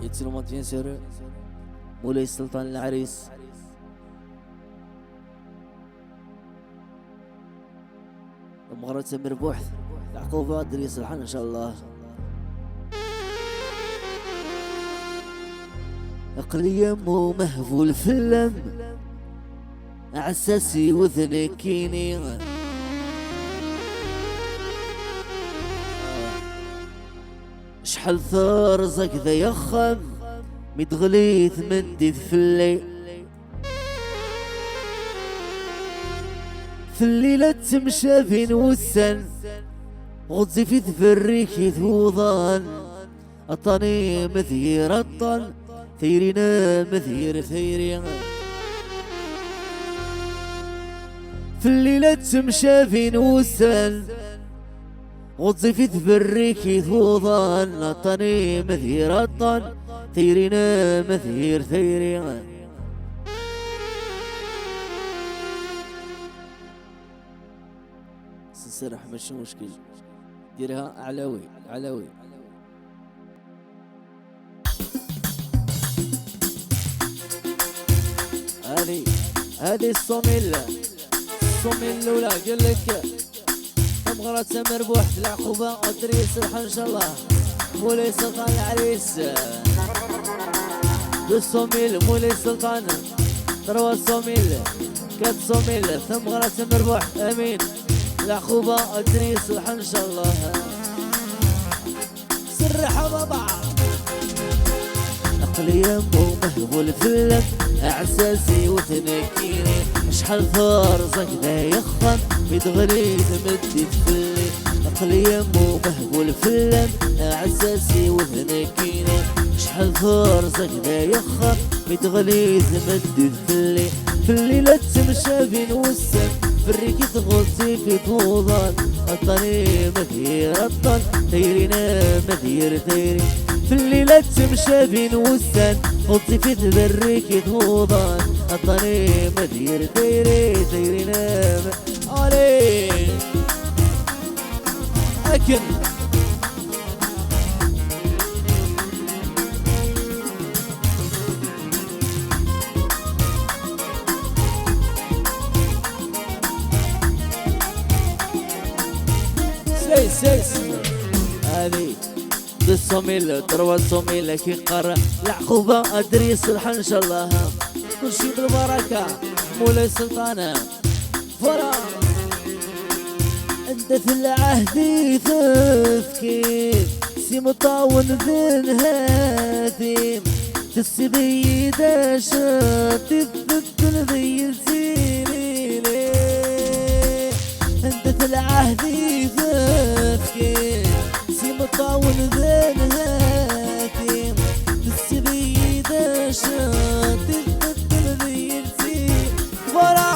يتسلمون بيان سور مولاي السلطان العريس. مغرة سمير بوحث العقوبة دري يصلحن ان شاء الله. اقليم ومهفول في اللم عساسي وذنكيني شحال ثار زك ذا يخم متغليث من ديث في الليل في الليلة تمشى فين وسن غزي في ثفريك ثوضان أطاني مثير الطن ثيرنا مثير ثيرين في الليلة تمشى فين وسن غزي في ثفريك ثوضان أطاني مثير الطن ثيرنا مثير ثيرين سرح ماشي مشكل ديرها علوي علوي. هذه الصوميل الأولى قال لك مغرة سمر بوحد العقوبة أدري يصلح إن شاء الله. مولاي سلطان العريس بالصوميل مولاي سلطان تروى الصوميل كات صوميل ثم مغرة سمر بوحد أمين العقوبة أدري يصلح إن شاء الله. سرح بابا أقليم ومهبول في اللم أعساسي وثنكيني شحال ثار زكدا يخن بتغليث مدي في الليل. أقليم ومهبول في اللم أعساسي وثنكيني شحال ثار زكدا يخن بتغليث مدي في الليل. في الليلة تمشى بين وسن في الريك تغطي في طوضان الطريق مثير الطن ثيرنا مثير ثيري. في الليلة تمشى بين وسن غطي في تبريك طوضان الطريق مثير ثيري ثيرنا علي أكن سيس هذه بالصوميل تروى الصوميل كي قرر العقوبة أدري يصلح إن شاء الله. كل شي بالبركة مولاي السلطانة فرا أنت في العهد تفكير سي مطاون ذن هاثيم في السبيدة شاطف الذن ذي الزيني أنت في العهد تفكير سي مطاون ذن هاثيم في السبيدة شاطف الذن ذي الزيني فرا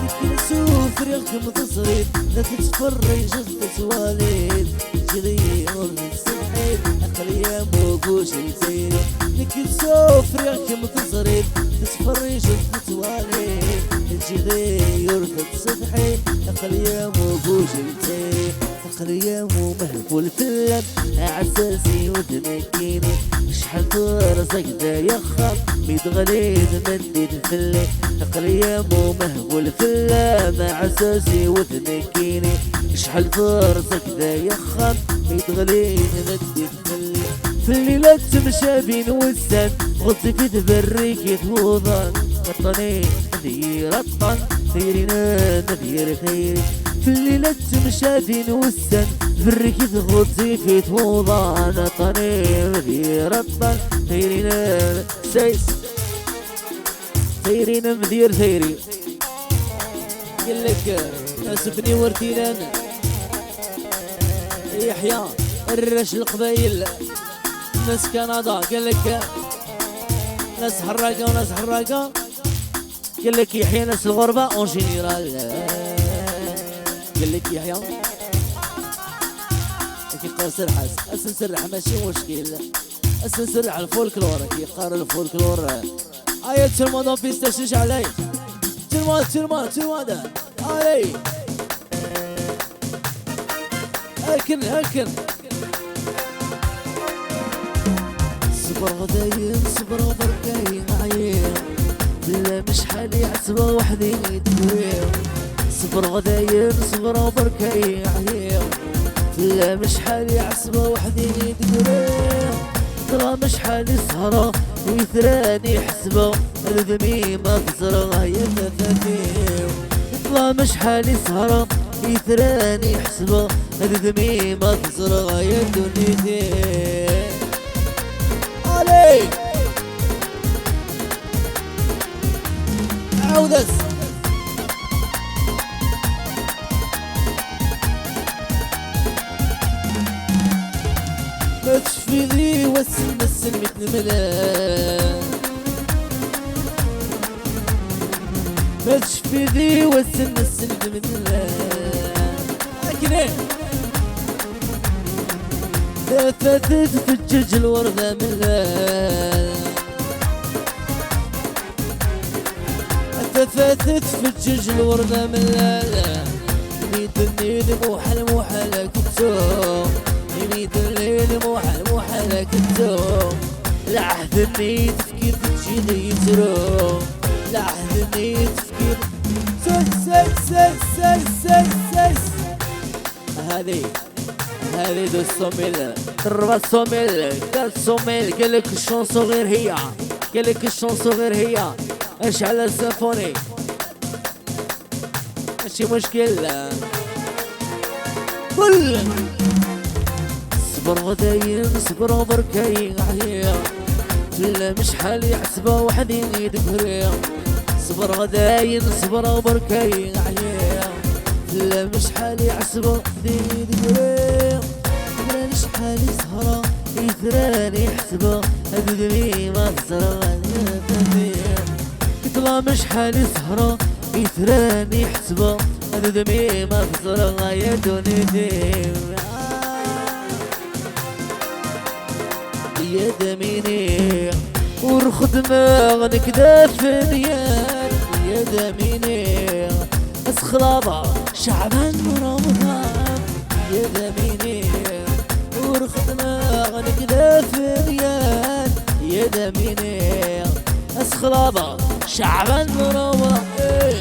لكن سوف ريقكم تصريف لا تتفرج جثة والد جلي أرض السحيد أقليام وقوش الزيني. لكن سوف ريقكم تصريف تتفرج جثة والد جلي أرض السحيد أقليام وقوش الزيني. أقليام ومهفول في اللم عساسي وتمكيني شحال ترزق دا يخر ميتغليد منديد في الليل. أقليام ومهفول في اللم عساسي وتمكيني شحال ترزق دا يخر ميتغليد منديد في الليل. في الليلة تمشى بين وسن غطي في تبريك ثوضان الطني ثير الطن ثيرنا نثير ثيري. في الليلة تمشى بين وسن في الركيز غطي في ثوضان طني مثير الطن ثيرنا سيس ثيرنا مثير ثيري. قلك اسفني ورتيلان يحيى الرش القبايل ناس كندا قالك ناس حراقة وناس حراقة قالك يحيى ناس الغربة اون جينيرال قالك يحيى كي قال سرحس اسن سرح ماشي مشكل اسن سرح الفولكلور كي قار الفولكلور ايا ترمضان في استشش علي ترمضان علي صبر غدايم صبر وبركاين عيم لا مش حالي عتبة وحدي تقويم صبر غدايم صبر وبركاين عيم لا مش حالي عتبة وحدي تقويم ترى مش حالي سهرة ويثراني حسبة الذمي ما تزرع يا ثلاثين ترى مش حالي سهرة يثراني حسبة الذمي ما تزرع يا دنيتين عليك عودس ما تشفي ذي والسن مثل ملان ما تشفي ذي والسن مثل ملان أكنين ثبتت في الجج الوردة ملان ثبتت في الجج الوردة ملان يميت موحل موحل كتوم يميت الليل موحل موحل كتوم العهد اني تفكير تجيني يتروم العهد اني تفكير سس هذه دو الصوميل الربا الصوميل قال الصوميل قالك الشونسو غير هي قالك الشونسو غير هي اش على السيمفوني ماشي مشكلة كل صبر غدايم صبر وبركاين عيا لا مش حالي عتبة وحدي يدبريا صبر غدايم صبر وبركاين عيا لا مش حالي عتبة وحدي يدبريا لا مش حالي سهرة يثراني حسبة أدري ما تزرع لا مش حالي سهرة يثراني حسبة أدري ما تزرع يا دنيتي يا دميني ورخد ماغنك دافنيان يا دميني اسخلاطة شعبان رمضان يا دميني ورخد ماغنك دافنيان يا دميني اسخلاطة شعبان رمضان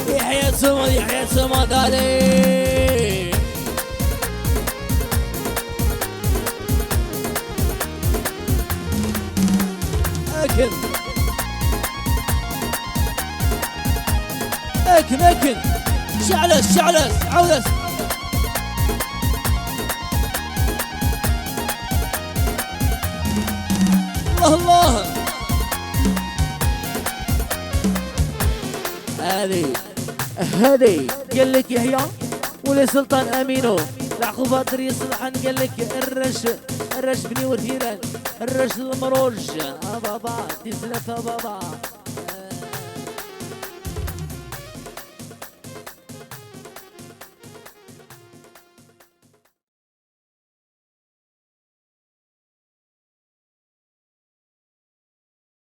يحيى سمد يحيى سمد علي أكن شعلس عودس الله هذه قال لك يحيى ولا سلطان امينو العقوبة دري صلحان قال لك الرش بني وثيران الرش المروج بابا تسلف بابا